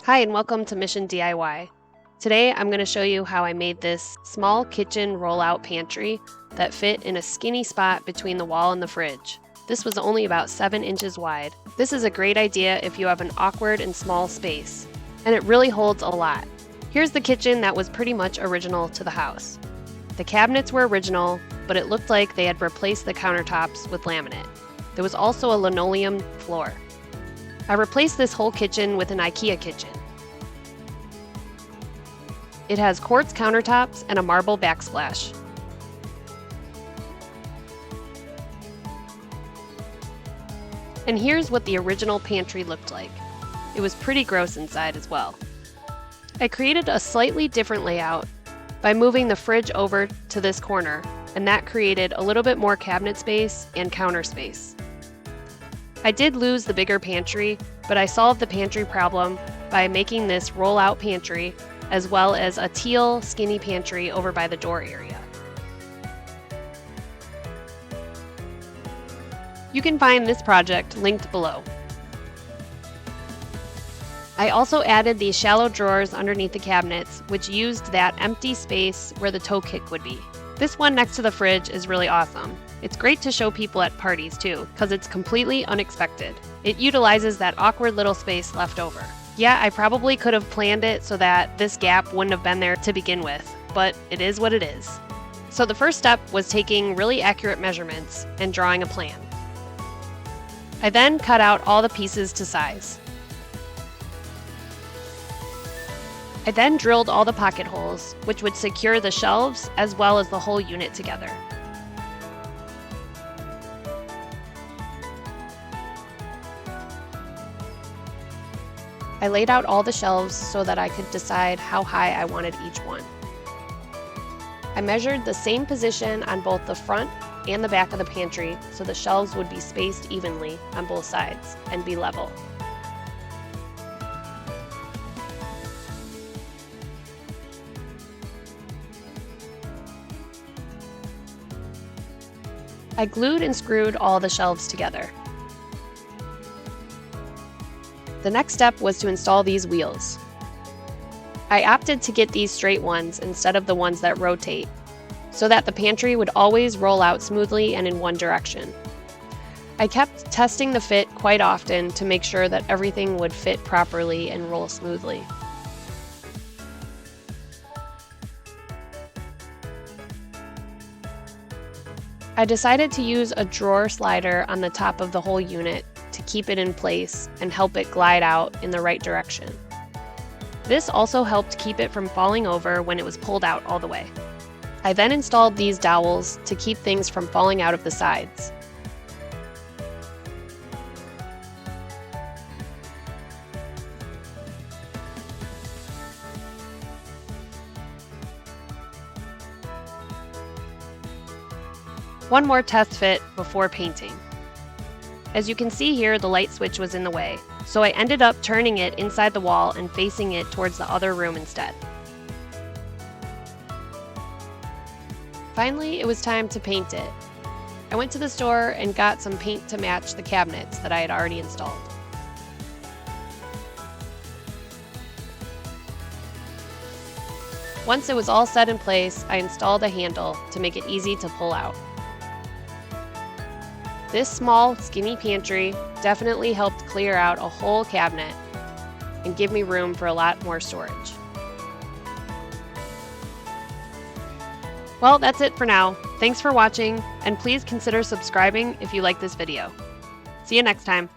Hi and welcome to Mission DIY. Today I'm going to show you how I made this small kitchen roll-out pantry that fit in a skinny spot between the wall and the fridge. This was only about 7 inches wide. This is a great idea if you have an awkward and small space, and it really holds a lot. Here's the kitchen that was pretty much original to the house. The cabinets were original, but it looked like they had replaced the countertops with laminate. There was also a linoleum floor. I replaced this whole kitchen with an IKEA kitchen. It has quartz countertops and a marble backsplash. And here's what the original pantry looked like. It was pretty gross inside as well. I created a slightly different layout by moving the fridge over to this corner, and that created a little bit more cabinet space and counter space. I did lose the bigger pantry, but I solved the pantry problem by making this roll-out pantry as well as a teal skinny pantry over by the door area. You can find this project linked below. I also added these shallow drawers underneath the cabinets, which used that empty space where the toe kick would be. This one next to the fridge is really awesome. It's great to show people at parties too, because it's completely unexpected. It utilizes that awkward little space left over. Yeah, I probably could have planned it so that this gap wouldn't have been there to begin with, but it is what it is. So the first step was taking really accurate measurements and drawing a plan. I then cut out all the pieces to size. I then drilled all the pocket holes, which would secure the shelves as well as the whole unit together. I laid out all the shelves so that I could decide how high I wanted each one. I measured the same position on both the front and the back of the pantry so the shelves would be spaced evenly on both sides and be level. I glued and screwed all the shelves together. The next step was to install these wheels. I opted to get these straight ones instead of the ones that rotate, so that the pantry would always roll out smoothly and in one direction. I kept testing the fit quite often to make sure that everything would fit properly and roll smoothly. I decided to use a drawer slider on the top of the whole unit to keep it in place and help it glide out in the right direction. This also helped keep it from falling over when it was pulled out all the way. I then installed these dowels to keep things from falling out of the sides. One more test fit before painting. As you can see here, the light switch was in the way, so I ended up turning it inside the wall and facing it towards the other room instead. Finally, it was time to paint it. I went to the store and got some paint to match the cabinets that I had already installed. Once it was all set in place, I installed a handle to make it easy to pull out. This small, skinny pantry definitely helped clear out a whole cabinet and give me room for a lot more storage. Well, that's it for now. Thanks for watching, and please consider subscribing if you like this video. See you next time.